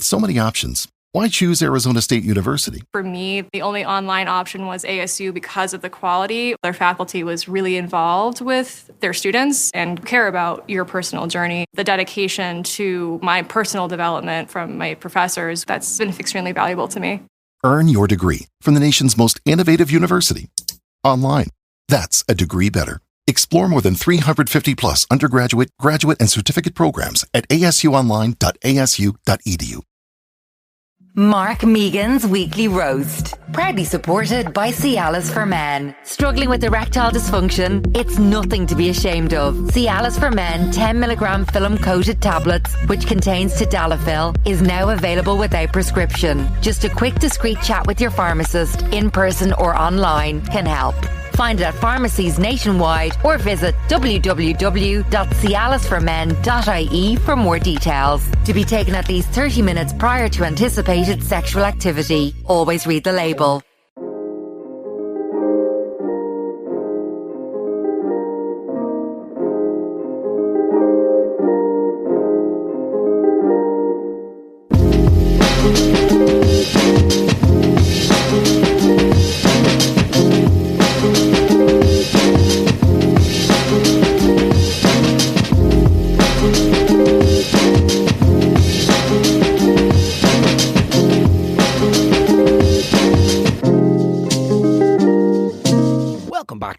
With so many options, why choose Arizona State University? For me, the only online option was ASU because of the quality. Their faculty was really involved with their students and care about your personal journey. The dedication to my personal development from my professors, that's been extremely valuable to me. Earn your degree from the nation's most innovative university. Online. That's a degree better. Explore more than 350 plus undergraduate, graduate, and certificate programs at asuonline.asu.edu. Mark Megan's Weekly Roast. Proudly supported by Cialis for Men. Struggling with erectile dysfunction? It's nothing to be ashamed of. Cialis for Men 10mg film-coated tablets, which contains tadalafil, is now available without prescription. Just a quick, discreet chat with your pharmacist, in person or online, can help. Find it at pharmacies nationwide or visit www.cialisformen.ie for more details. To be taken at least 30 minutes prior to anticipated sexual activity. Always read the label.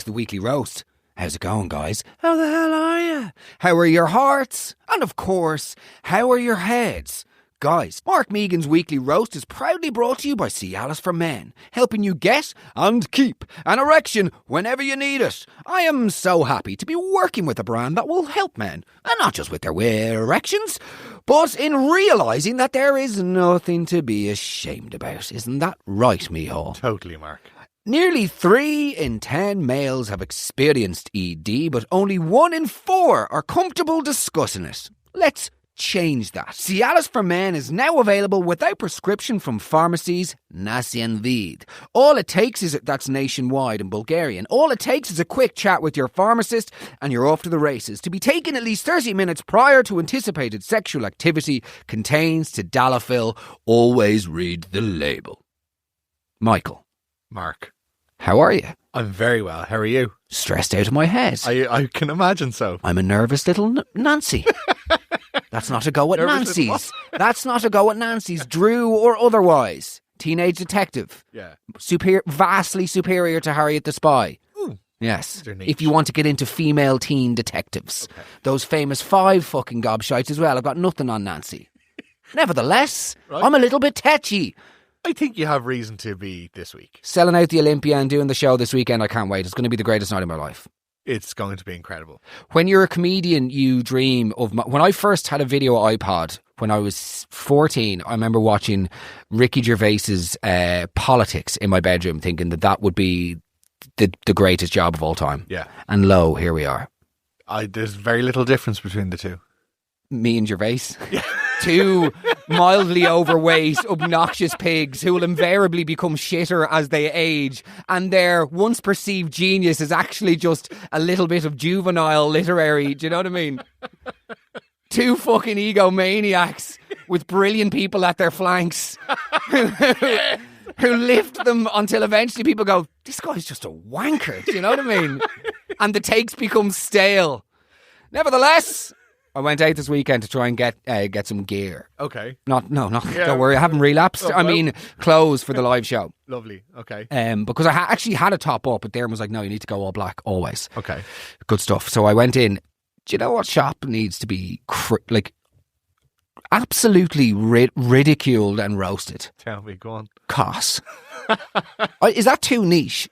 Weekly Roast. How's it going, guys? How the hell are you? How are your hearts? And of course, how are your heads? Guys, Mark Megan's Weekly Roast is proudly brought to you by Cialis for Men, helping you get and keep an erection whenever you need it. I am so happy to be working with a brand that will help men, and not just with their erections, but in realising that there is nothing to be ashamed about. Isn't that right, Micheál? Totally, Mark. Nearly 3 in 10 males have experienced ED, but only 1 in 4 are comfortable discussing it. Let's change that. Cialis for Men is now available without prescription from pharmacies nationwide. All it takes is, that's nationwide in Bulgarian, all it takes is a quick chat with your pharmacist and you're off to the races. To be taken at least 30 minutes prior to anticipated sexual activity, contains tadalafil. Always read the label. Michael. Mark. How are you? I'm very well. How are you? Stressed out of my head. I can imagine so. I'm a nervous little Nancy. That's not a go at Nancy's. That's not a go at Nancy's, Drew or otherwise. Teenage detective. Yeah. Vastly superior to Harriet the Spy. Ooh. Yes. If you want to get into female teen detectives. Okay. Those famous 5 fucking gobshites as well. I've got nothing on Nancy. Nevertheless, right. I'm a little bit tetchy. I think you have reason to be this week. Selling out the Olympia and doing the show this weekend, I can't wait. It's going to be the greatest night of my life. It's going to be incredible. When you're a comedian, you dream of... When I first had a video iPod, when I was 14, I remember watching Ricky Gervais's Politics in my bedroom, thinking that would be the greatest job of all time. Yeah. And lo, here we are. There's very little difference between the two. Me and Gervais. Yeah. 2 mildly overweight, obnoxious pigs who will invariably become shitter as they age, and their once perceived genius is actually just a little bit of juvenile literary, do you know what I mean? 2 fucking egomaniacs with brilliant people at their flanks who lift them until eventually people go, this guy's just a wanker, do you know what I mean? And the takes become stale. Nevertheless, I went out this weekend to try and get some gear. Okay. Don't worry, I haven't relapsed. I mean, clothes for the live show. Lovely. Okay. Because I actually had a top up, but Darren was like, no, you need to go all black always. Okay. Good stuff. So I went in. Do you know what shop needs to be absolutely ridiculed and roasted? Tell me, go on. COS. Is that too niche?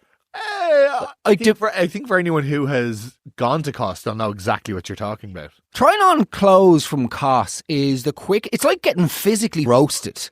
I think for anyone who has gone to COS, they'll know exactly what you're talking about. Trying on clothes from COS is it's like getting physically roasted.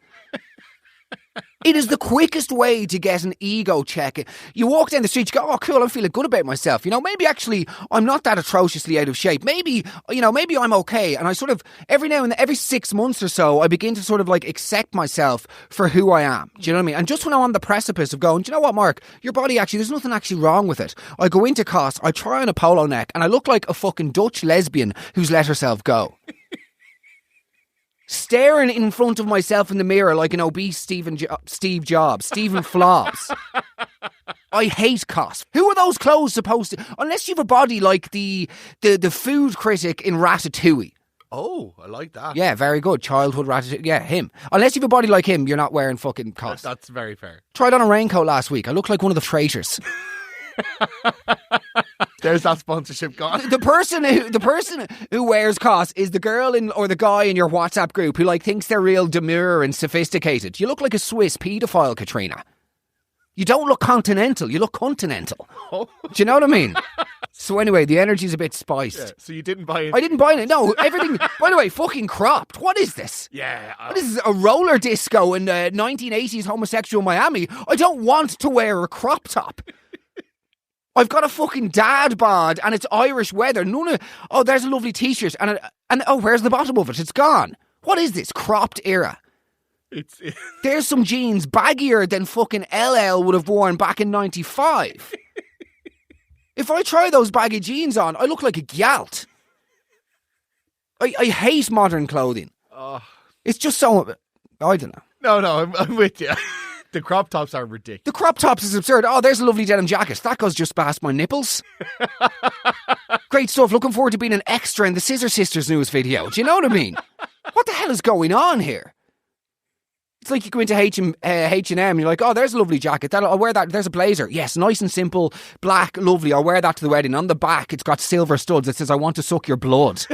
It is the quickest way to get an ego check. You walk down the street, you go, oh cool, I'm feeling good about myself. You know, maybe actually I'm not that atrociously out of shape. Maybe I'm okay. And I sort of, every 6 months or so, I begin to sort of like accept myself for who I am. Do you know what I mean? And just when I'm on the precipice of going, do you know what, Mark? Your body actually, there's nothing actually wrong with it. I go into COS, I try on a polo neck, and I look like a fucking Dutch lesbian who's let herself go. staring in front of myself in the mirror like an obese Steve Jobs, Stephen Flops. I hate cos. Who are those clothes supposed to... Unless you have a body like the food critic in Ratatouille. Oh, I like that. Yeah, very good. Childhood Ratatouille. Yeah, him. Unless you have a body like him, you're not wearing fucking cos. That's very fair. Tried on a raincoat last week. I look like one of the traitors. There's that sponsorship gone. The person who wears cos is the girl or the guy in your WhatsApp group who like thinks they're real demure and sophisticated. You look like a Swiss paedophile, Katrina. You don't look continental, you look continental. Do you know what I mean? So anyway, the energy's a bit spiced. Yeah, so you didn't buy it? I didn't buy it. No, everything... By the way, fucking cropped. What is this? Yeah. What is this, a roller disco in 1980s homosexual Miami? I don't want to wear a crop top. I've got a fucking dad bod and it's Irish weather. There's a lovely t-shirt and where's the bottom of it? It's gone. What is this cropped era? There's some jeans baggier than fucking LL would have worn back in 95. If I try those baggy jeans on, I look like a gyalt. I hate modern clothing. It's just so... I don't know. No, I'm with you. The crop tops are ridiculous. The crop tops is absurd. Oh, there's a lovely denim jacket. That goes just past my nipples. Great stuff. Looking forward to being an extra in the Scissor Sisters news video. Do you know what I mean? What the hell is going on here? It's like you go into H&M and you're like, oh, there's a lovely jacket. I'll wear that. There's a blazer. Yes, nice and simple, black, lovely. I'll wear that to the wedding. On the back, it's got silver studs. It says, I want to suck your blood.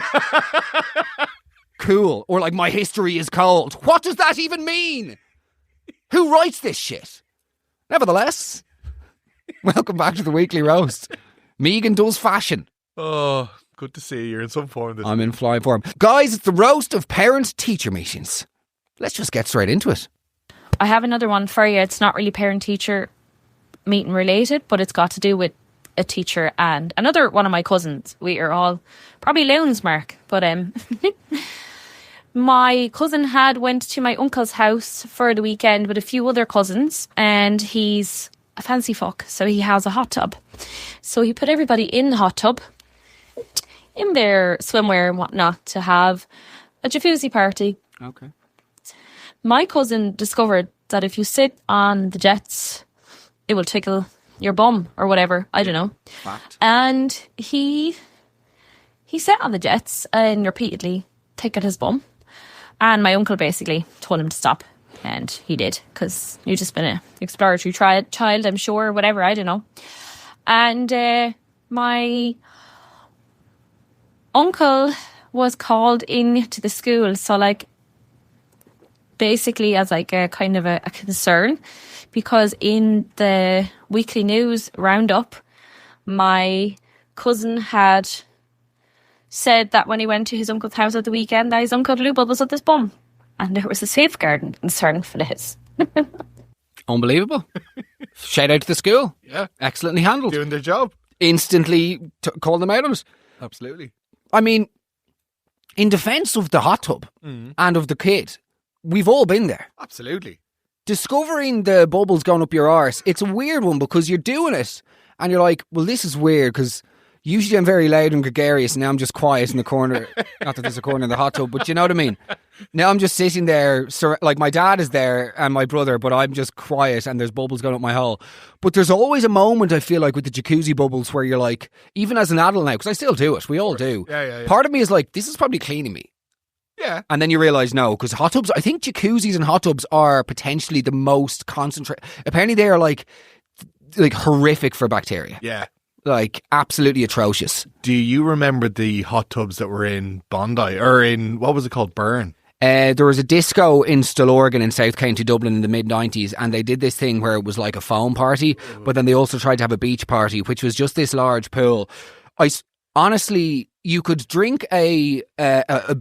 Cool. Or like, my history is cold. What does that even mean? Who writes this shit? Nevertheless, welcome back to the Weekly Roast. Megan does fashion. Oh, good to see you. You're in some form. I'm in flying form. Guys, it's the roast of parent-teacher meetings. Let's just get straight into it. I have another one for you. It's not really parent-teacher meeting related, but it's got to do with a teacher and another one of my cousins. We are all probably loons, Mark, but my cousin had went to my uncle's house for the weekend with a few other cousins, and he's a fancy fuck, so he has a hot tub. So he put everybody in the hot tub, in their swimwear and whatnot, to have a jacuzzi party. Okay. My cousin discovered that if you sit on the jets, it will tickle your bum or whatever. I don't know. Fact. And he sat on the jets and repeatedly tickled his bum. And my uncle basically told him to stop. And he did, because you've just been an exploratory child, I'm sure, whatever, I don't know. And my uncle was called in to the school. So, like, basically as like a kind of a concern, because in the weekly news roundup, my cousin had said that when he went to his uncle's house at the weekend, that his uncle blew bubbles up his bum, and there was a safeguarding concern for this. Unbelievable. Shout out to the school. Yeah. Excellently handled. Doing their job. Instantly called them out on it. Absolutely. I mean, in defence of the hot tub and of the kid, we've all been there. Absolutely. Discovering the bubbles going up your arse, it's a weird one because you're doing it and you're like, well, this is weird because usually I'm very loud and gregarious and now I'm just quiet in the corner. Not that there's a corner in the hot tub, but you know what I mean? Now I'm just sitting there, like my dad is there and my brother, but I'm just quiet and there's bubbles going up my hole. But there's always a moment, I feel like, with the jacuzzi bubbles where you're like, even as an adult now, because I still do it, we all do. Yeah. Part of me is like, this is probably cleaning me. Yeah. And then you realise, no, because hot tubs, I think jacuzzis and hot tubs are potentially the most concentrated. Apparently they are like horrific for bacteria. Yeah. Like absolutely atrocious. Do you remember the hot tubs that were in Bondi or in, what was it called, Burn? There was a disco in Stillorgan in South County Dublin in the mid-90s, and they did this thing where it was like a foam party, but then they also tried to have a beach party, which was just this large pool. Honestly, you could drink a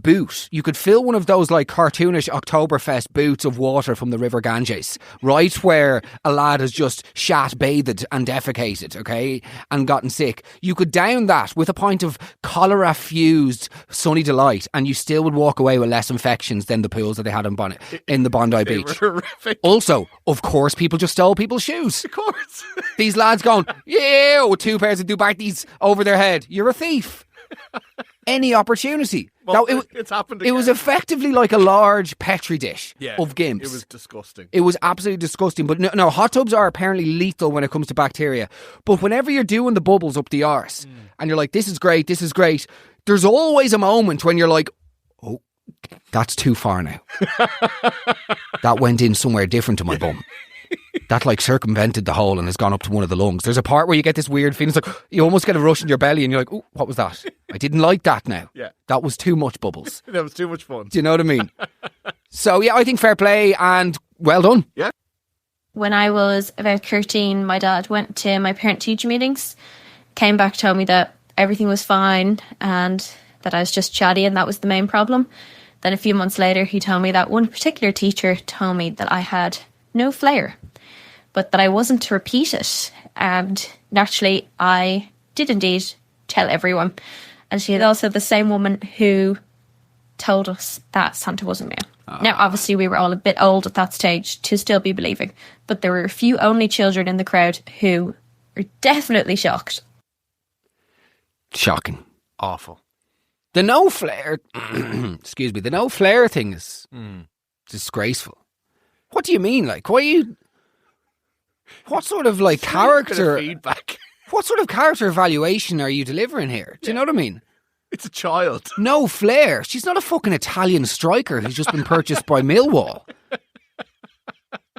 boot. You could fill one of those like cartoonish Oktoberfest boots of water from the River Ganges, right where a lad has just shat, bathed and defecated, okay, and gotten sick. You could down that with a pint of cholera-fused Sunny Delight and you still would walk away with less infections than the pools that they had in the Bondi Beach. Horrific. Also, of course, people just stole people's shoes. Of course. These lads going, yeah, with 2 pairs of Dubartis over their head. You're a thief. any opportunity. Well, Now, it's happened It was again. effectively like a large petri dish of gimps. It was disgusting. It was absolutely disgusting. But no, hot tubs are apparently lethal when it comes to bacteria. But whenever you're doing the bubbles up the arse and you're like, this is great, there's always a moment when you're like, oh, that's too far now. That went in somewhere different to my bum. That like circumvented the hole and has gone up to one of the lungs. There's a part where you get this weird feeling. It's like you almost get a rush in your belly and you're like, oh, what was that? I didn't like that now. Yeah. That was too much bubbles. That was too much fun. Do you know what I mean? So yeah, I think fair play and well done. Yeah. When I was about 13, my dad went to my parent-teacher meetings, came back, told me that everything was fine and that I was just chatty and that was the main problem. Then a few months later, he told me that one particular teacher told me that I had no flair, but that I wasn't to repeat it. And naturally, I did indeed tell everyone. And she was also the same woman who told us that Santa wasn't real. Now, obviously, we were all a bit old at that stage to still be believing, but there were a few only children in the crowd who were definitely shocked. Shocking. Awful. The no flair, excuse me, the no flair thing is disgraceful. What do you mean? Like, what sort of like character feedback? What sort of character evaluation are you delivering here? Do you know what I mean? It's a child. No flair. She's not a fucking Italian striker who's just been purchased by Millwall.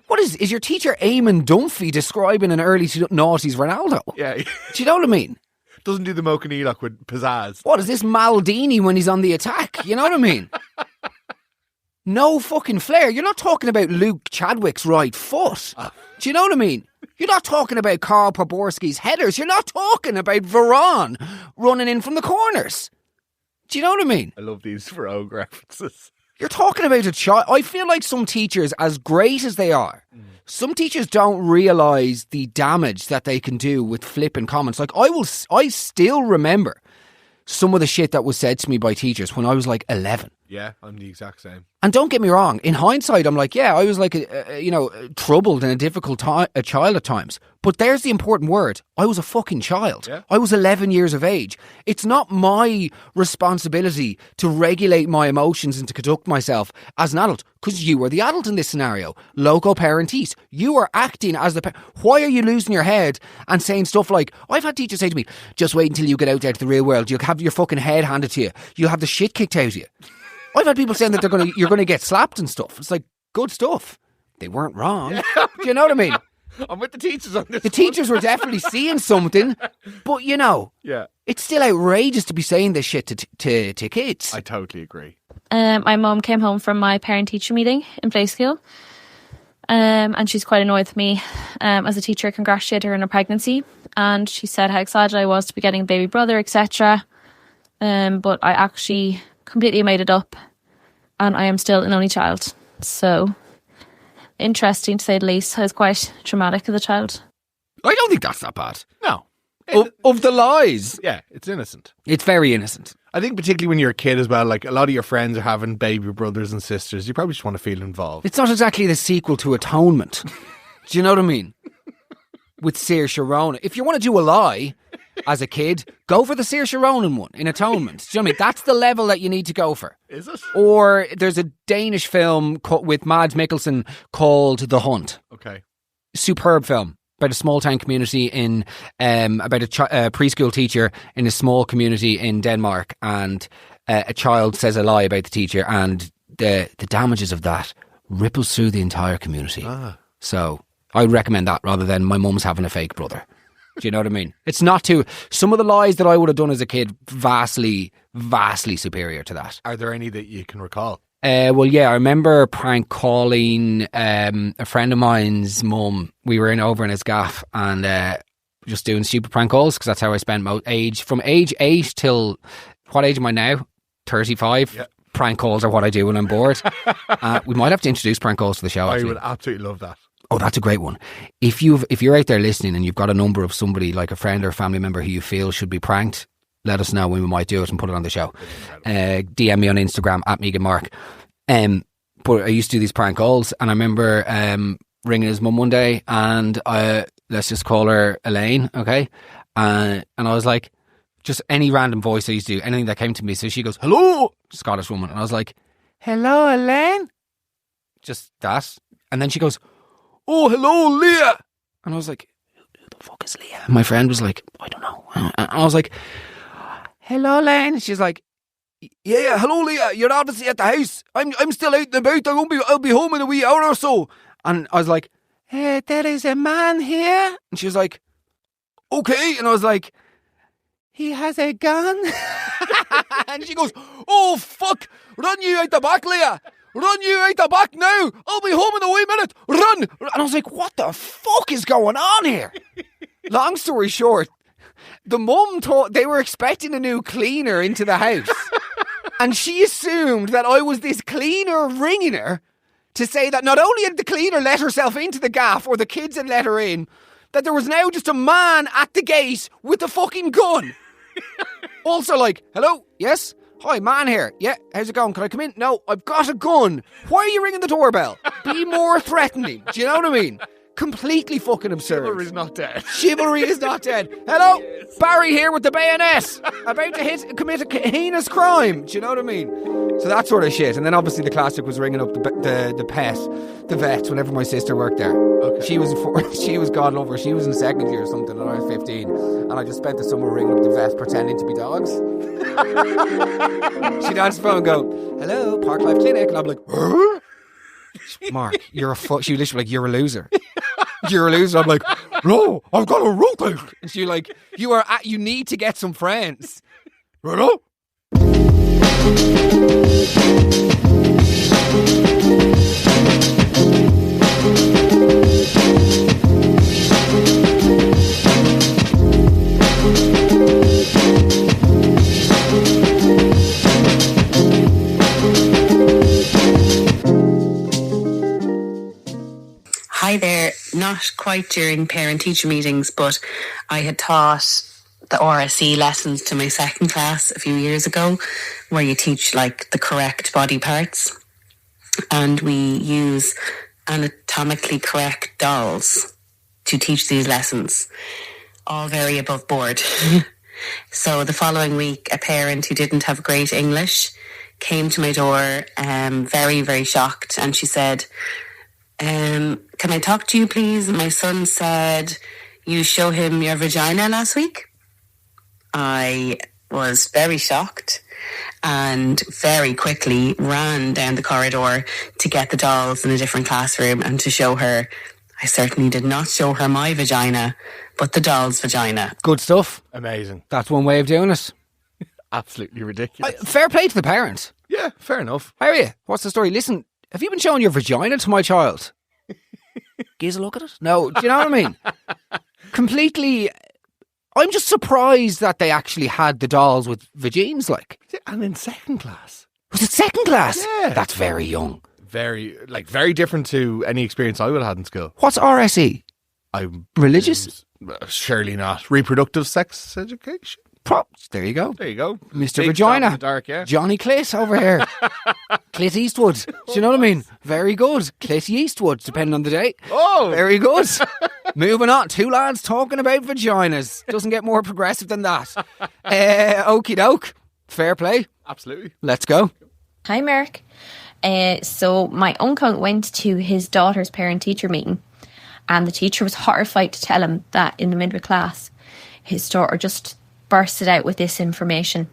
What is your teacher Eamon Dunphy describing an early noughties Ronaldo? Yeah. Do you know what I mean? Doesn't do the Mochanelock with pizzazz. What is this Maldini when he's on the attack? You know what I mean? No fucking flair. You're not talking about Luke Chadwick's right foot. Do you know what I mean? You're not talking about Karl Poborski's headers. You're not talking about Varane running in from the corners. Do you know what I mean? I love these rogue references. You're talking about a child. I feel like some teachers, as great as they are, some teachers don't realise the damage that they can do with flipping comments. Like I still remember some of the shit that was said to me by teachers when I was like 11. Yeah, I'm the exact same. And don't get me wrong, in hindsight, I'm like, yeah, I was like, troubled and a difficult a child at times. But there's the important word. I was a fucking child. Yeah. I was 11 years of age. It's not my responsibility to regulate my emotions and to conduct myself as an adult, because you were the adult in this scenario. Loco parentis. You are acting as the parent. Why are you losing your head and saying stuff like, I've had teachers say to me, just wait until you get out there to the real world. You'll have your fucking head handed to you. You'll have the shit kicked out of you. I've had people saying that you're going to get slapped and stuff. It's like, good stuff. They weren't wrong. Do you know what I mean? I'm with the teachers on this. The teachers were definitely seeing something, but yeah, it's still outrageous to be saying this shit to kids. I totally agree. My mum came home from my parent-teacher meeting in play school, and she's quite annoyed with me. As a teacher, I congratulated her on her pregnancy, and she said how excited I was to be getting a baby brother, etc. But I actually completely made it up, and I am still an only child. So, interesting to say the least. I was quite traumatic as a child. I don't think that's that bad. No. Of the lies. Yeah, it's innocent. It's very innocent. I think particularly when you're a kid as well, like a lot of your friends are having baby brothers and sisters, you probably just want to feel involved. It's not exactly the sequel to Atonement. Do you know what I mean? With Saoirse Ronan. If you want to do a lie as a kid, go for the Saoirse Ronan one in Atonement. Do you know what I mean? That's the level that you need to go for. Is it? Or there's a Danish film with Mads Mikkelsen called The Hunt. Okay. Superb film about a small town community in about a preschool teacher in a small community in Denmark, and a child says a lie about the teacher, and the damages of that ripples through the entire community. So I would recommend that rather than my mum's having a fake brother. Do you know what I mean? It's not too... Some of the lies that I would have done as a kid, vastly, vastly superior to that. Are there any that you can recall? Well, yeah, I remember prank calling a friend of mine's mum. We were over in his gaff and just doing stupid prank calls, because that's how I spent from age 8 till... What age am I now? 35? Yeah. Prank calls are what I do when I'm bored. We might have to introduce prank calls to the show, actually. I would absolutely love that. Oh, that's a great one. If you're out there listening and you've got a number of somebody like a friend or a family member who you feel should be pranked, let us know when we might do it and put it on the show. DM me on Instagram at @MeganMark. But I used to do these prank calls, and I remember ringing his mum one day, and let's just call her Elaine, okay? And I was like, Just any random voice I used to do, anything that came to me. So she goes, hello, Scottish woman. And I was like, hello, Elaine. Just that. And then she goes, oh, hello, Leah. And I was like, who the fuck is Leah? And my friend was like, I don't know. And I was like, hello, Elaine. And she's like, yeah, hello, Leah. You're obviously at the house. I'm still out and about. I'll be home in a wee hour or so. And I was like, hey, there is a man here. And she was like, okay. And I was like, he has a gun. And she goes, oh, fuck. Run you out the back, Leah. Run you out the back now. I'll be home in a wee minute. Run. And I was like, what the fuck is going on here? Long story short, the mum thought they were expecting a new cleaner into the house. And she assumed that I was this cleaner ringing her to say that not only had the cleaner let herself into the gaff or the kids had let her in, that there was now just a man at the gate with a fucking gun. Also like, hello, yes? Hi, man here. Yeah, how's it going? Can I come in? No, I've got a gun. Why are you ringing the doorbell? Be more threatening. Do you know what I mean? Completely fucking absurd. Chivalry's not dead. Chivalry is not dead. Hello, yes. Barry here with the bayonet. About to commit a heinous crime. Do you know what I mean? So that sort of shit. And then obviously the classic was ringing up the vet, whenever my sister worked there. Okay. She was God love her. She was in second year or something, and I was 15. And I just spent the summer ringing up the vet, pretending to be dogs. She'd answer the phone and go, hello, Park Life Clinic. And I'm like, huh? Mark, you're a she was literally like, you're a loser. You're a loser. I'm like, no, I've got a rope out. And she's like, you need to get some friends. Hello? Hi there, not quite during parent-teacher meetings, but I had taught the RSE lessons to my second class a few years ago, where you teach like the correct body parts, and we use anatomically correct dolls to teach these lessons, all very above board. So the following week, a parent who didn't have great English came to my door, very, very shocked, and she said, can I talk to you, please? My son said you show him your vagina last week. I was very shocked and very quickly ran down the corridor to get the dolls in a different classroom and to show her. I certainly did not show her my vagina, but the doll's vagina. Good stuff. Amazing. That's one way of doing it. Absolutely ridiculous. Fair play to the parent. Yeah, fair enough. How are you? What's the story? Listen, have you been showing your vagina to my child? Gives a look at it? No, do you know what I mean? Completely. I'm just surprised that they actually had the dolls with vagines, like. And in second class. Was it second class? Yeah. That's very young. Very different to any experience I would have had in school. What's RSE? Religious? Surely not. Reproductive sex education? Props. There you go. There you go. Mr. Big Vagina. in the dark, yeah. Johnny Clit over here. Clit Eastwood. Do you know what I mean? Very good. Clit Eastwood, depending on the day. Oh! Very good. Moving on. Two lads talking about vaginas. Doesn't get more progressive than that. Okie doke. Fair play. Absolutely. Let's go. Hi, Mark. So my uncle went to his daughter's parent-teacher meeting, and the teacher was horrified to tell him that in the middle of class, his daughter just bursted out with this information.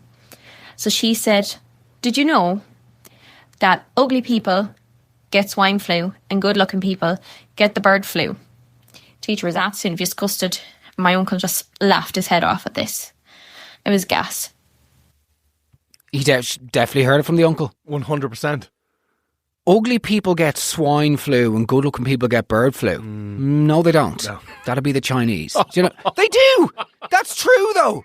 So she said, did you know that ugly people get swine flu and good looking people get the bird flu? Teacher was absolutely disgusted. My uncle just laughed his head off at this. It was gas. He definitely heard it from the uncle. 100%. Ugly people get swine flu and good looking people get bird flu. No, they don't. No. That'll be the Chinese. Do you know? They do. That's true though.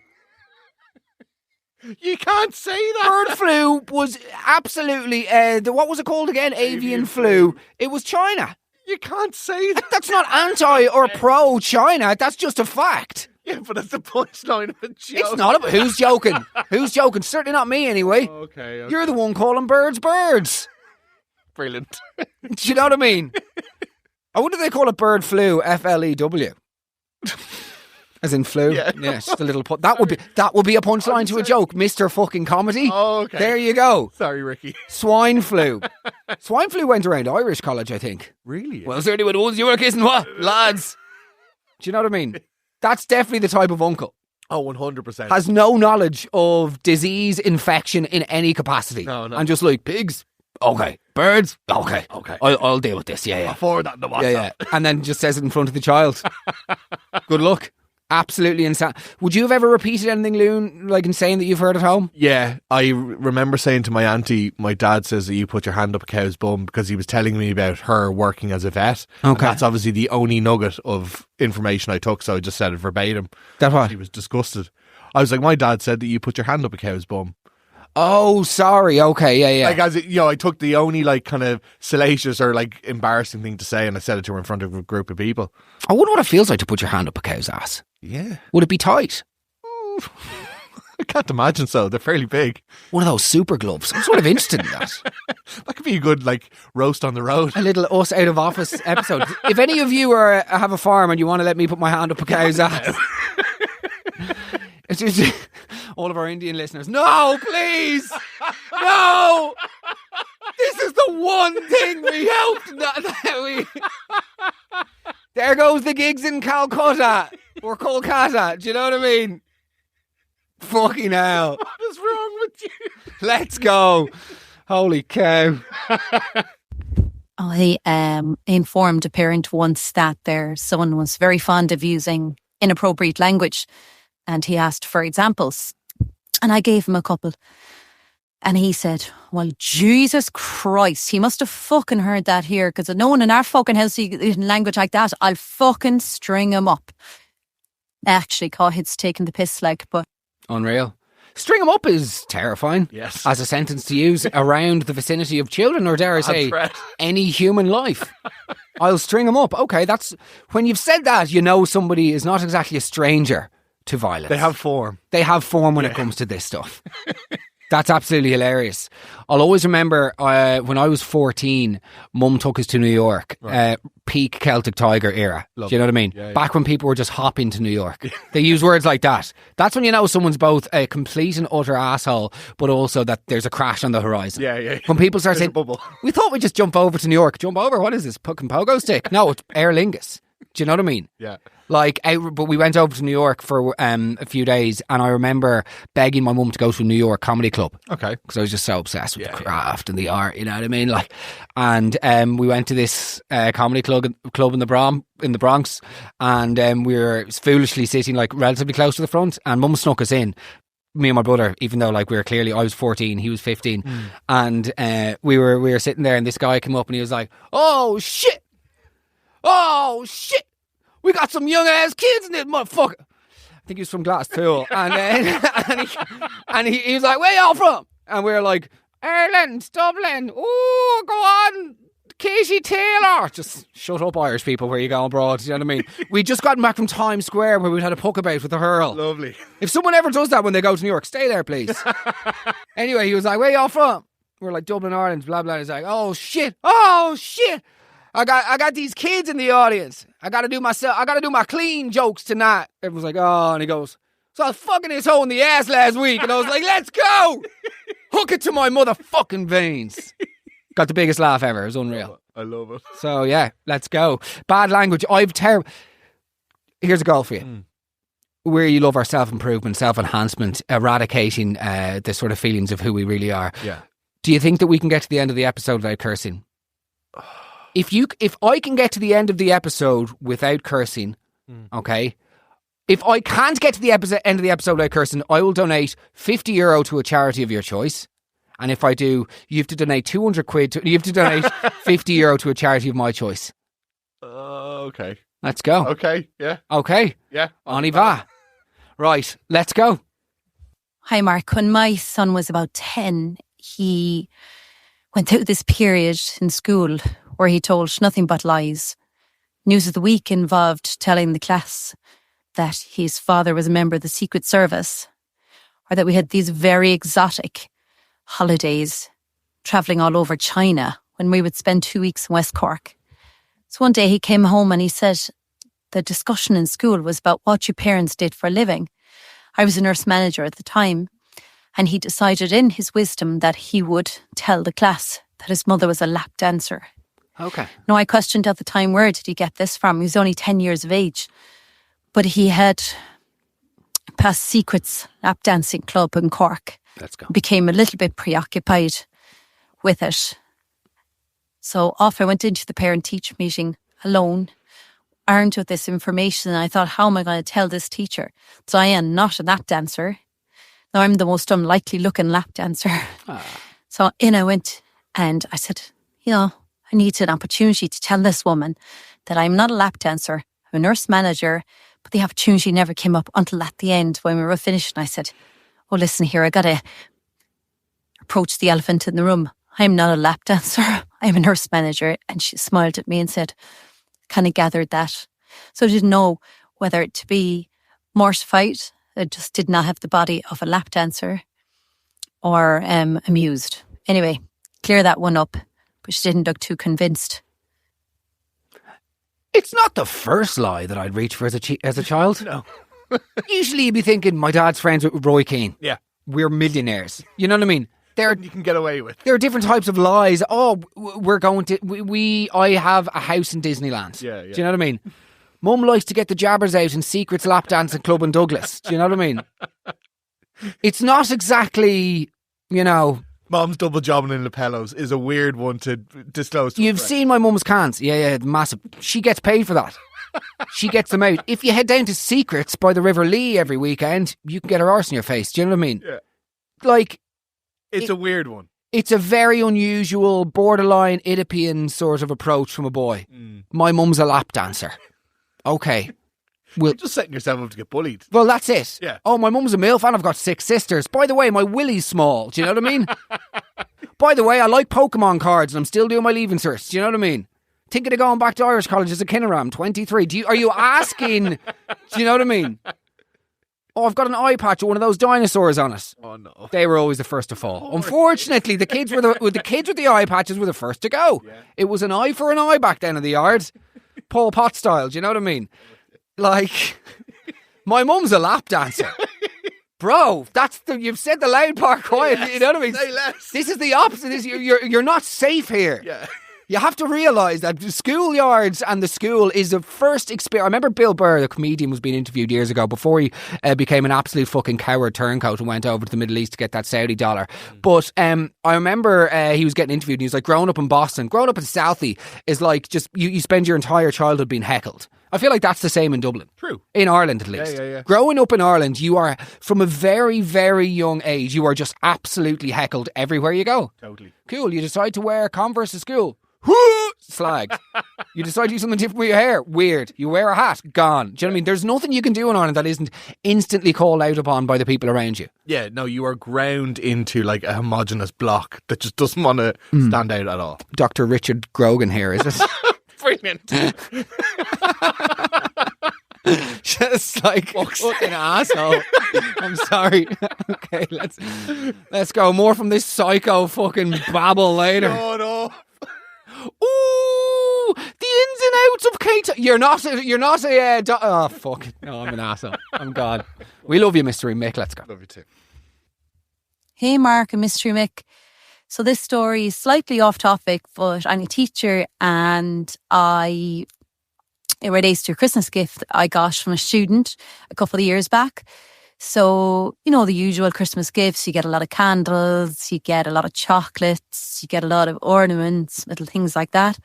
You can't say that. Bird flu was absolutely, what was it called again? Avian flu. It was China. You can't say that. That's not anti or pro China. That's just a fact. Yeah, but that's the punchline of a joke. It's not about who's joking. Who's joking? Certainly not me anyway. Okay. You're the one calling birds birds. Brilliant. Do you know what I mean? I wonder if they call it bird flu, FLEW. As in flu? Yeah. Just a little that would be a punchline to a joke. Mr. fucking comedy. Oh, okay. There you go. Sorry, Ricky. Swine flu. Swine flu went around Irish college, I think. Really? Well, certainly with the ones you were kissing, what? Lads. Do you know what I mean? That's definitely the type of uncle. Oh, 100%. Has no knowledge of disease, infection in any capacity. No. And just like, pigs, okay. Birds, okay. I'll deal with this, yeah. I'll forward that in the WhatsApp. Yeah. And then just says it in front of the child. Good luck. Absolutely insane. Would you have ever repeated anything, Loon, like insane that you've heard at home? Yeah, I remember saying to my auntie, my dad says that you put your hand up a cow's bum, because he was telling me about her working as a vet. Okay. And that's obviously the only nugget of information I took, so I just said it verbatim. That what? He was disgusted. I was like, my dad said that you put your hand up a cow's bum. Oh, sorry. Okay, yeah. Like, as it, I took the only like kind of salacious or like embarrassing thing to say, and I said it to her in front of a group of people. I wonder what it feels like to put your hand up a cow's ass. Yeah. Would it be tight? I can't imagine so. They're fairly big. One of those super gloves. I'm sort of interested in that. That could be a good like roast on the road. A little us out of office episode. If any of you have a farm and you want to let me put my hand up a cow's ass, it's just all of our Indian listeners. No, please, no. This is the one thing we hoped that we. There goes the gigs in Calcutta or Kolkata. Do you know what I mean? Fucking hell. What is wrong with you? Let's go. Holy cow. I informed a parent once that their son was very fond of using inappropriate language, and he asked for examples. And I gave him a couple. And he said, well, Jesus Christ, he must have fucking heard that here, because no one in our fucking house using language like that. I'll fucking string him up. Actually, Cahid's taking the piss, like, but... Unreal. String him up is terrifying. Yes. As a sentence to use around the vicinity of children, or dare I say, any human life. I'll string him up. Okay, that's... When you've said that, you know somebody is not exactly a stranger to violence. They have form. They have form when it comes to this stuff. That's absolutely hilarious. I'll always remember when I was 14, Mum took us to New York, peak Celtic Tiger era. Do you know what I mean? Yeah. Back when people were just hopping to New York. They use words like that. That's when you know someone's both a complete and utter asshole, but also that there's a crash on the horizon. Yeah. When people start There's saying, a bubble. we thought we'd just jump over to New York. Jump over? What is this? Fucking pogo stick? No, it's Aer Lingus. Do you know what I mean? Yeah. But we went over to New York for a few days, and I remember begging my mum to go to a New York comedy club. Okay. Because I was just so obsessed with the craft and the art, you know what I mean? Like, and we went to this comedy club in the Bronx, and we were foolishly sitting like relatively close to the front, and Mum snuck us in. Me and my brother, even though like we were clearly, I was 14, he was 15, and we were sitting there, and this guy came up and he was like, "Oh shit! We got some young ass kids in this motherfucker." I think he was from Glasspool. And he was like, "Where y'all from?" And we were like, "Ireland, Dublin. Ooh, go on, Katie Taylor." Just shut up, Irish people, where you go abroad. You know what I mean? We'd just gotten back from Times Square where we'd had a puck about with the hurl. Lovely. If someone ever does that when they go to New York, stay there, please. Anyway, he was like, "Where y'all from?" We're like, "Dublin, Ireland, blah, blah." He's like, "Oh, shit. I got these kids in the audience. I gotta do my clean jokes tonight." Everyone's like, "Oh," and he goes, "So I was fucking his hoe in the ass last week." And I was like, "Let's go! Hook it to my motherfucking veins." Got the biggest laugh ever. It was unreal. I love it. So yeah, let's go. Bad language. Here's a goal for you. Where you love our self-improvement, self-enhancement, eradicating the sort of feelings of who we really are. Yeah. Do you think that we can get to the end of the episode without cursing? If I can get to the end of the episode without cursing, okay. If I can't get to the end of the episode without cursing, I will donate €50 to a charity of your choice. And if I do, you have to donate £200. You have to donate €50 to a charity of my choice. Okay. Let's go. Okay. Yeah. Okay. Yeah. On y va. Right. Let's go. Hi, Mark. When my son was about 10, he went through this period in school where he told nothing but lies. News of the week involved telling the class that his father was a member of the Secret Service, or that we had these very exotic holidays travelling all over China when we would spend 2 weeks in West Cork. So one day he came home and he said, the discussion in school was about what your parents did for a living. I was a nurse manager at the time, and he decided in his wisdom that he would tell the class that his mother was a lap dancer. Okay. Now, I questioned at the time, where did he get this from? He was only 10 years of age. But he had Past Secrets lap dancing club in Cork. Let's go. Became a little bit preoccupied with it. So off I went into the parent-teacher meeting alone, armed with this information. And I thought, how am I going to tell this teacher? So I am not a lap dancer. Now I'm the most unlikely looking lap dancer. So in I went and I said, I need an opportunity to tell this woman that I'm not a lap dancer. I'm a nurse manager. But the opportunity never came up until at the end when we were finished. And I said, oh, listen here, I got to approach the elephant in the room. I'm not a lap dancer. I'm a nurse manager. And she smiled at me and said, kind of gathered that. So I didn't know whether to be mortified, I just did not have the body of a lap dancer, or amused. Anyway, clear that one up. But she didn't look too convinced. It's not the first lie that I'd reach for as a child. No. Usually you'd be thinking, my dad's friends with Roy Keane. Yeah. We're millionaires. You know what I mean? You can get away with. There are different types of lies. Oh, we're going to... I have a house in Disneyland. Yeah. Do you know what I mean? Mum likes to get the jabbers out in Secrets Lap Dancing Club in Douglas. Do you know what I mean? It's not exactly, Mom's double jobbing in the pillows is a weird one to disclose to You've seen my mum's cans. Yeah, massive. She gets paid for that. She gets them out. If you head down to Secrets by the River Lee every weekend, you can get her arse in your face. Do you know what I mean? Yeah. It's a weird one. It's a very unusual, borderline Oedipian sort of approach from a boy. My mum's a lap dancer. Okay. You're just setting yourself up to get bullied. Well, that's it. Yeah. Oh, my mum's a MILF and I've got 6 sisters. By the way, my willy's small. Do you know what I mean? By the way, I like Pokemon cards and I'm still doing my leaving certs. Do you know what I mean? Thinking of going back to Irish college as a Kinneram, 23. Are you asking? Do you know what I mean? Oh, I've got an eye patch with one of those dinosaurs on it. Oh no. They were always the first to fall. Unfortunately, the kids with the eye patches were the first to go. Yeah. It was an eye for an eye back then in the yard. Paul Pot style, do you know what I mean? My mum's a lap dancer. Bro, you've said the loud part quiet, you know what I mean? Say less. This is the opposite. You're not safe here. Yeah. You have to realise that the schoolyards and the school is the first experience. I remember Bill Burr, the comedian, was being interviewed years ago before he became an absolute fucking coward turncoat and went over to the Middle East to get that Saudi dollar. But I remember he was getting interviewed and he was like, growing up in Boston, growing up in Southie is like just, you spend your entire childhood being heckled. I feel like that's the same in Dublin. True. In Ireland, at least. Yeah. Growing up in Ireland, you are, from a very, very young age, you are just absolutely heckled everywhere you go. Totally. Cool. You decide to wear Converse to school. Slag. You decide to do something different with your hair. Weird. You wear a hat. Gone. Do you know what I mean? There's nothing you can do in Ireland that isn't instantly called out upon by the people around you. Yeah, no, you are ground into like a homogenous block that just doesn't want to stand out at all. Dr. Richard Grogan here, is it? Brilliant. Just like fucking asshole. I'm sorry. Okay, let's go. More from this psycho fucking babble later. No. Ooh, the ins and outs of Kate. You're not a. Oh fuck! No, I'm an asshole. I'm gone. We love you, Mystery Mick. Let's go. Love you too. Hey, Mark and Mystery Mick. So this story is slightly off topic, but I'm a teacher and it relates to a Christmas gift I got from a student a couple of years back. So, the usual Christmas gifts, you get a lot of candles, you get a lot of chocolates, you get a lot of ornaments, little things like that.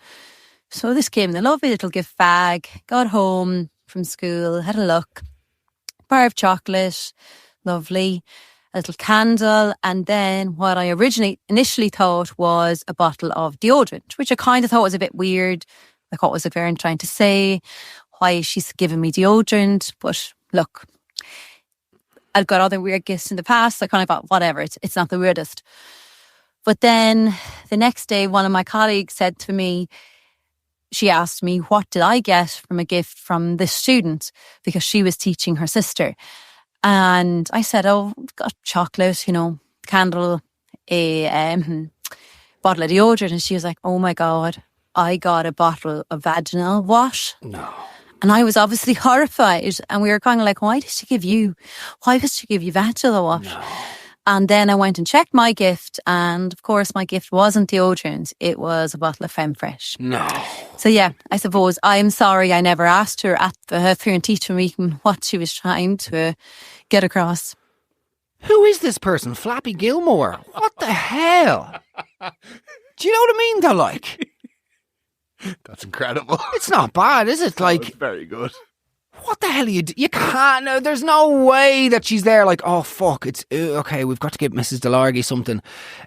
So this came in a lovely little gift bag, got home from school, had a look, bar of chocolate, lovely, a little candle, and then what I initially thought was a bottle of deodorant, which I kind of thought was a bit weird. Like, what was the parent trying to say? Why is she giving me deodorant? But look, I've got other weird gifts in the past. I kind of thought, whatever, it's not the weirdest. But then the next day, one of my colleagues said to me, she asked me, what did I get from a gift from this student? Because she was teaching her sister. And I said, oh, got chocolate, candle, a bottle of deodorant. And she was like, oh my God, I got a bottle of vaginal wash. No. And I was obviously horrified. And we were kind of like, why was she give you Vaginal or what? No. And then I went and checked my gift. And of course, my gift wasn't deodorant. It was a bottle of Femme Fresh. No. So yeah, I suppose I'm sorry I never asked her at the parent-teacher meeting what she was trying to get across. Who is this person? Flappy Gilmore? What the hell? Do you know what I mean, though, like? That's incredible. It's not bad, is it? Like, it's very good. What the hell are you doing? You can't, no, there's no way that she's there like, oh fuck, it's, okay, we've got to give Mrs. Delargy something.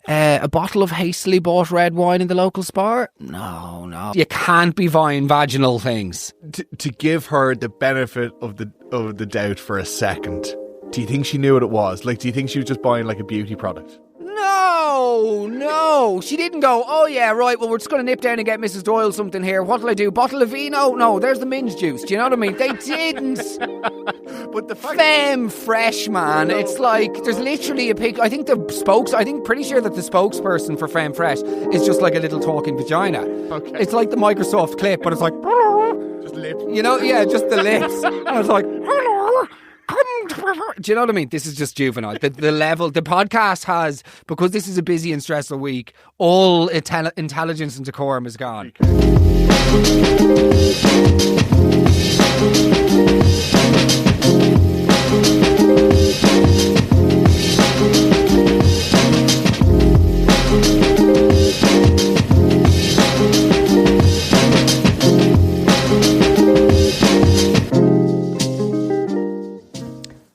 A bottle of hastily bought red wine in the local spar? No. You can't be buying vaginal things. To give her the benefit of the doubt for a second, do you think she knew what it was? Like, do you think she was just buying like a beauty product? No, she didn't go, oh yeah, right, well we're just going to nip down and get Mrs. Doyle something here. What'll I do? Bottle of vino? No, there's the minge juice. Do you know what I mean? They didn't. But the fact Femme Fresh, man. It's like, there's literally a pic. I think pretty sure that the spokesperson for Femme Fresh is just like a little talking vagina. Okay. It's like the Microsoft clip, but it's like, just lips. You know, yeah, just the lips. And I was like, do you know what I mean? This is just juvenile. The level, the podcast has, because this is a busy and stressful week, all intelligence and decorum is gone.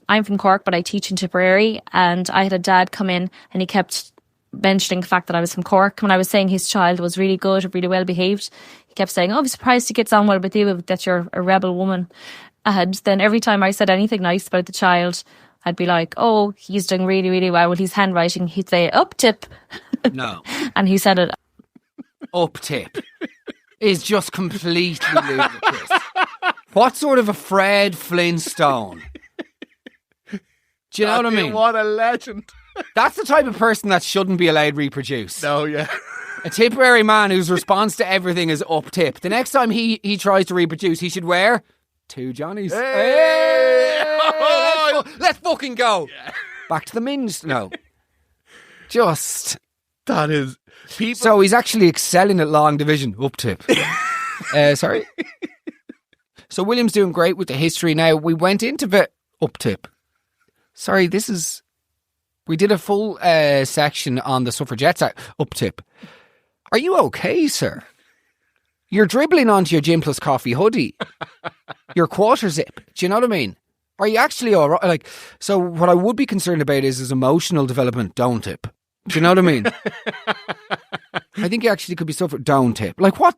I'm from Cork, but I teach in Tipperary, and I had a dad come in and he kept mentioning the fact that I was from Cork. When I was saying his child was really good, really well behaved, he kept saying, oh, I'm surprised he gets on well with you, that you're a rebel woman. And then every time I said anything nice about the child, I'd be like, oh, he's doing really, really well with his handwriting. He'd say, up tip. No. And he said it. Up tip is just completely ludicrous. What sort of a Fred Flintstone? Do you know what I mean? What a legend. That's the type of person that shouldn't be allowed to reproduce. No, yeah. A Tipperary man whose response to everything is up tip. The next time he tries to reproduce, he should wear 2 Johnnies. Hey! Let's fucking go. Yeah. Back to the minge. No. Just. That is. People. So he's actually excelling at long division. Up tip. Sorry. So William's doing great with the history now. We went into the up tip. Sorry, we did a full section on the Suffragettes up tip. Are you okay, sir? You're dribbling onto your Gym Plus coffee hoodie. Your quarter zip. Do you know what I mean? Are you actually all right? Like, so what I would be concerned about is his emotional development. Don't tip. Do you know what I mean? I think he actually could be suffering. Don't tip. Like what?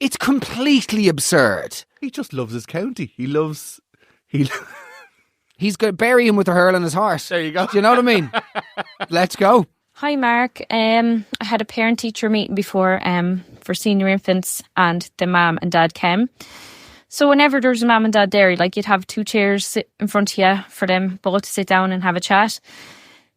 It's completely absurd. He just loves his county. He's going to bury him with a hurl in his heart. There you go. Do you know what I mean? Let's go. Hi, Mark. I had a parent-teacher meeting before for senior infants, and the mum and dad came. So whenever there's a mum and dad there, like you'd have 2 chairs sit in front of you for them both to sit down and have a chat.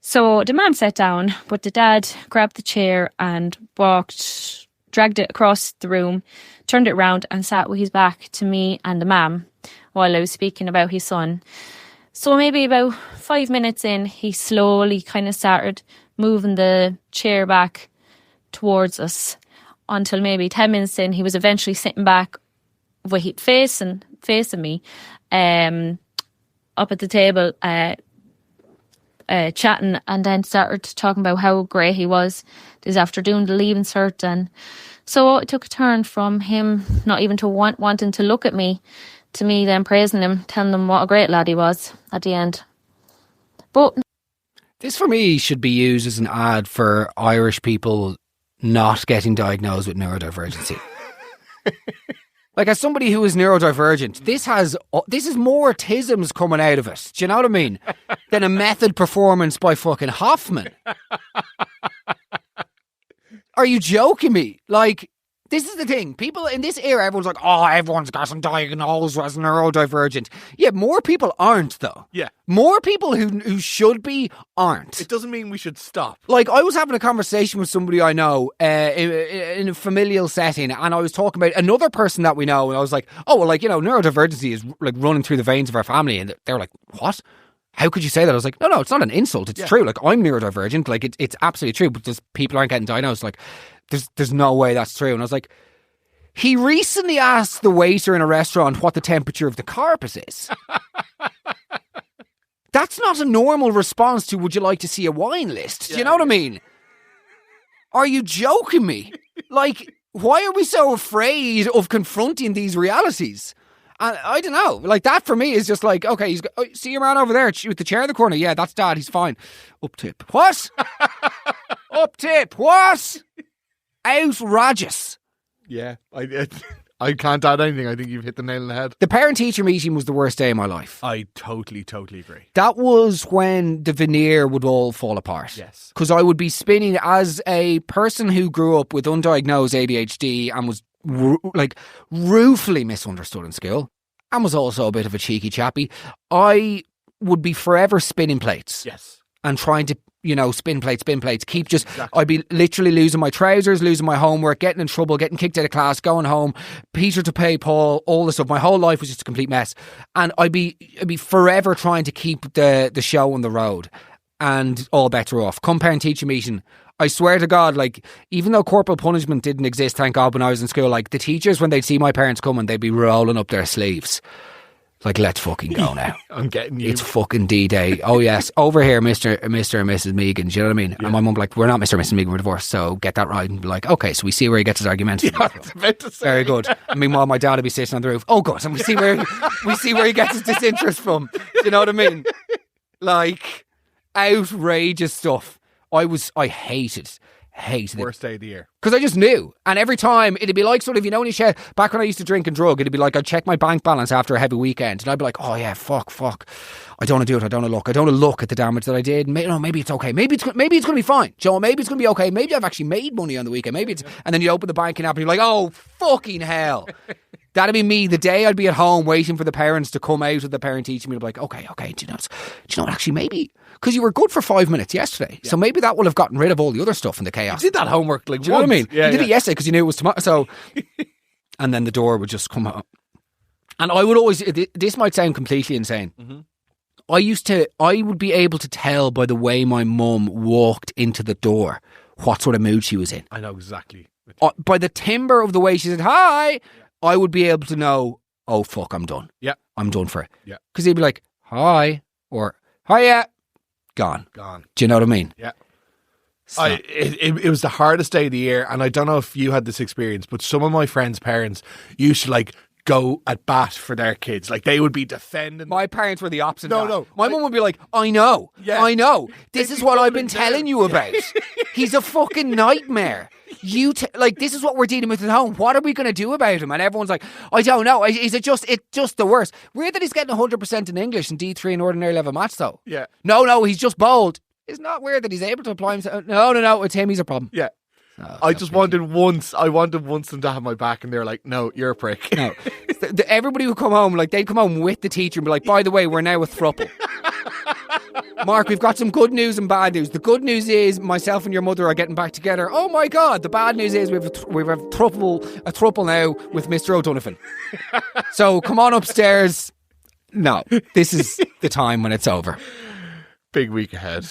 So the mum sat down, but the dad grabbed the chair and dragged it across the room, turned it around and sat with his back to me and the mum while I was speaking about his son. So maybe about 5 minutes in, he slowly kind of started moving the chair back towards us until maybe 10 minutes in, he was eventually sitting back with facing me up at the table chatting, and then started talking about how great he was this after doing the leave insert. And so it took a turn from him not even to wanting to look at me to me then praising him, telling him what a great lad he was at the end. But this for me should be used as an ad for Irish people not getting diagnosed with neurodivergency. Like, as somebody who is neurodivergent, this is more autisms coming out of it. Do you know what I mean? Than a method performance by fucking Hoffman. Are you joking me? Like, This is the thing. People in this era, everyone's like, oh, everyone's gotten diagnosed as neurodivergent. Yeah, more people aren't, though. Yeah. More people who should be aren't. It doesn't mean we should stop. Like, I was having a conversation with somebody I know in a familial setting, and I was talking about another person that we know, and I was like, oh, well, like, you know, neurodivergency is like running through the veins of our family. And they were like, what? How could you say that? I was like, no, it's not an insult. It's true. Like, I'm neurodivergent. Like, it's absolutely true. But just people aren't getting diagnosed. Like, there's no way that's true. And I was like, he recently asked the waiter in a restaurant what the temperature of the carpet is. That's not a normal response to, would you like to see a wine list? Do you know what I mean? Are you joking me? Like, why are we so afraid of confronting these realities? I don't know. Like, that for me is just like, okay, see your man over there with the chair in the corner. Yeah, that's Dad. He's fine. Up tip. What? Up tip. What? Outrageous. Yeah, I can't add anything. I think you've hit the nail on the head. The parent-teacher meeting was the worst day of my life. I totally agree. That was when the veneer would all fall apart. Yes. Because I would be spinning as a person who grew up with undiagnosed ADHD and was ruefully misunderstood in school and was also a bit of a cheeky chappy. I would be forever spinning plates. Yes. And trying to, you know, spin plates. I'd be literally losing my trousers, losing my homework, getting in trouble, getting kicked out of class, going home, Peter to pay Paul, all this stuff. My whole life was just a complete mess. And I'd be forever trying to keep the show on the road, and all bets are off. Come parent-teacher meeting, I swear to God, like, even though corporal punishment didn't exist, thank God, when I was in school, like, the teachers, when they'd see my parents coming, they'd be rolling up their sleeves. Like, let's fucking go now. I'm getting you. It's fucking D-Day. Oh, yes. Over here, Mr. and Mrs. Megan. Do you know what I mean? Yeah. And my mum like, we're not Mr. and Mrs. Megan, we're divorced. So get that right. And be like, okay, so we see where he gets his argument. Yeah, I was about to say. Very good. And meanwhile, my dad would be sitting on the roof. Oh, good. And we see where he gets his disinterest from. Do you know what I mean? Like, outrageous stuff. I hated it. Worst day of the year. Because I just knew. And every time, it'd be like sort of, you know, when you share, back when I used to drink and drug, it'd be like, I'd check my bank balance after a heavy weekend. And I'd be like, oh yeah, fuck. I don't want to do it. I don't want to look. I don't want to look at the damage that I did. Maybe it's okay. Maybe it's going to be fine. Joe, maybe it's going to be okay. Maybe I've actually made money on the weekend. Maybe it's, and then you open the banking app and you're like, oh, fucking hell. That'd be me. The day I'd be at home waiting for the parents to come out of the parent-teacher meeting, I'd be like, okay, do you know what, actually, maybe, because you were good for 5 minutes yesterday, so maybe that will have gotten rid of all the other stuff in the chaos. You did that homework, like, do you know what I mean? Yeah, you did it yesterday because you knew it was tomorrow, so, and then the door would just come out. And I would always, this might sound completely insane, I would be able to tell by the way my mum walked into the door what sort of mood she was in. I know exactly. By the timbre of the way she said, hi, I would be able to know, oh, fuck, I'm done. Yeah. I'm done for it. Yeah. Because he'd be like, hi, or, hiya, gone. Do you know what I mean? Yeah. It was the hardest day of the year, and I don't know if you had this experience, but some of my friends' parents used to, like, go at bat for their kids. Like, they would be defending. My parents were the opposite. No. My mum would be like, I know. This is what I've been telling you about. He's a fucking nightmare. This is what we're dealing with at home. What are we going to do about him? And everyone's like, I don't know. Is it just the worst? Weird that he's getting 100% in English and D3 in ordinary level maths, though. Yeah. No, he's just bold. It's not weird that he's able to apply himself. No, it's him. He's a problem. Yeah. I wanted once them to have my back, and they're like, no, you're a prick. No. Everybody would come home, like, they'd come home with the teacher and be like, by the way, we're now a throuple. Mark, we've got some good news and bad news. The good news is myself and your mother are getting back together. Oh my God. The bad news is we have a throuple now with Mr. O'Donovan. So come on upstairs. No, this is the time when it's over. Big week ahead.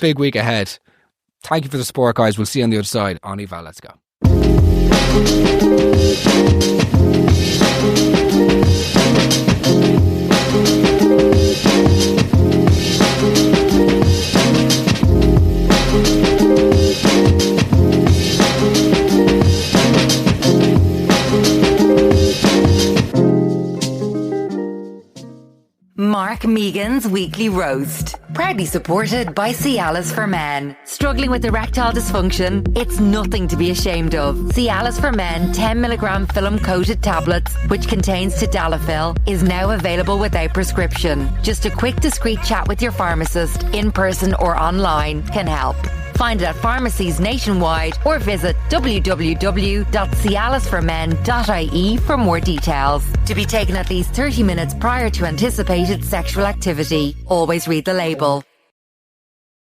Thank you for the support, guys. We'll see you on the other side. On Eva, let's go. Mark Megan's Weekly Roast. Proudly supported by Cialis for Men. Struggling with erectile dysfunction? It's nothing to be ashamed of. Cialis for Men 10mg film-coated tablets, which contains tadalafil, is now available without prescription. Just a quick, discreet chat with your pharmacist, in person or online, can help. Find it at pharmacies nationwide or visit www.cialisformen.ie for more details. To be taken at least 30 minutes prior to anticipated sexual activity. Always read the label.